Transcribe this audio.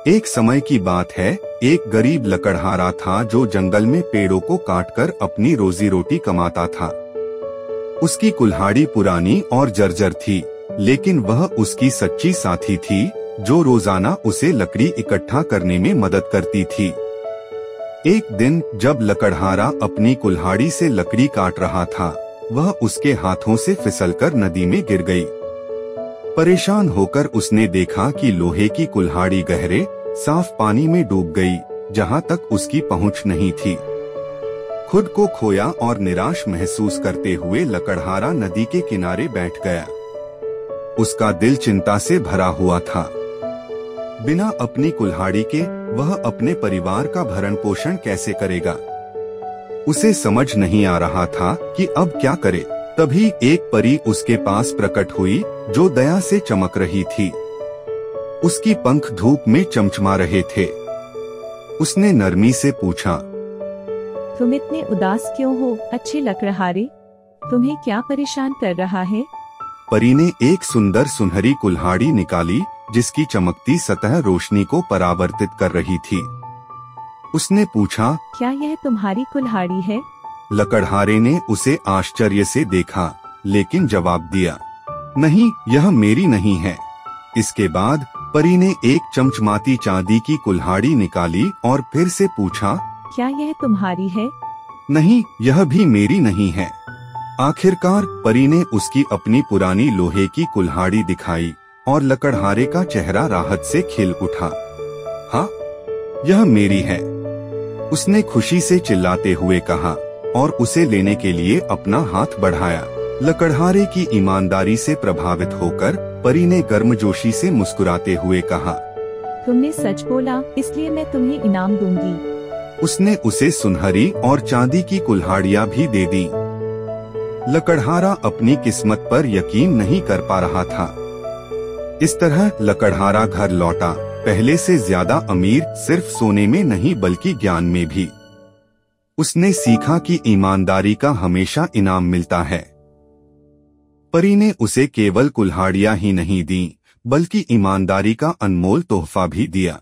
एक समय की बात है, एक गरीब लकड़हारा था जो जंगल में पेड़ों को काटकर अपनी रोजी रोटी कमाता था। उसकी कुल्हाड़ी पुरानी और जर्जर थी, लेकिन वह उसकी सच्ची साथी थी जो रोजाना उसे लकड़ी इकट्ठा करने में मदद करती थी। एक दिन जब लकड़हारा अपनी कुल्हाड़ी से लकड़ी काट रहा था, वह उसके हाथों से फिसलकर नदी में गिर गई। परेशान होकर उसने देखा कि लोहे की कुल्हाड़ी गहरे साफ पानी में डूब गई, जहां तक उसकी पहुंच नहीं थी। खुद को खोया और निराश महसूस करते हुए लकड़हारा नदी के किनारे बैठ गया। उसका दिल चिंता से भरा हुआ था। बिना अपनी कुल्हाड़ी के वह अपने परिवार का भरण पोषण कैसे करेगा। उसे समझ नहीं आ रहा था कि अब क्या करे। तभी एक परी उसके पास प्रकट हुई जो दया से चमक रही थी। उसकी पंख धूप में चमचमा रहे थे। उसने नरमी से पूछा, तुम इतने उदास क्यों हो अच्छे लकड़हारे? तुम्हें क्या परेशान कर रहा है? परी ने एक सुंदर सुनहरी कुल्हाड़ी निकाली जिसकी चमकती सतह रोशनी को परावर्तित कर रही थी। उसने पूछा, क्या यह तुम्हारी कुल्हाड़ी है? लकड़हारे ने उसे आश्चर्य से देखा, लेकिन जवाब दिया, नहीं, यह मेरी नहीं है। इसके बाद परी ने एक चमचमाती चांदी की कुल्हाड़ी निकाली और फिर से पूछा, क्या यह तुम्हारी है? नहीं, यह भी मेरी नहीं है। आखिरकार परी ने उसकी अपनी पुरानी लोहे की कुल्हाड़ी दिखाई और लकड़हारे का चेहरा राहत से खिल उठा। हाँ, यह मेरी है, उसने खुशी से चिल्लाते हुए कहा और उसे लेने के लिए अपना हाथ बढ़ाया। लकड़हारे की ईमानदारी से प्रभावित होकर परी ने गर्मजोशी से मुस्कुराते हुए कहा, तुमने सच बोला, इसलिए मैं तुम्हें इनाम दूंगी। उसने उसे सुनहरी और चांदी की कुल्हाड़ियाँ भी दे दी। लकड़हारा अपनी किस्मत पर यकीन नहीं कर पा रहा था। इस तरह लकड़हारा घर लौटा, पहले से ज्यादा अमीर, सिर्फ सोने में नहीं बल्कि ज्ञान में भी। उसने सीखा कि ईमानदारी का हमेशा इनाम मिलता है। परी ने उसे केवल कुल्हाड़ियाँ ही नहीं दी, बल्कि ईमानदारी का अनमोल तोहफा भी दिया।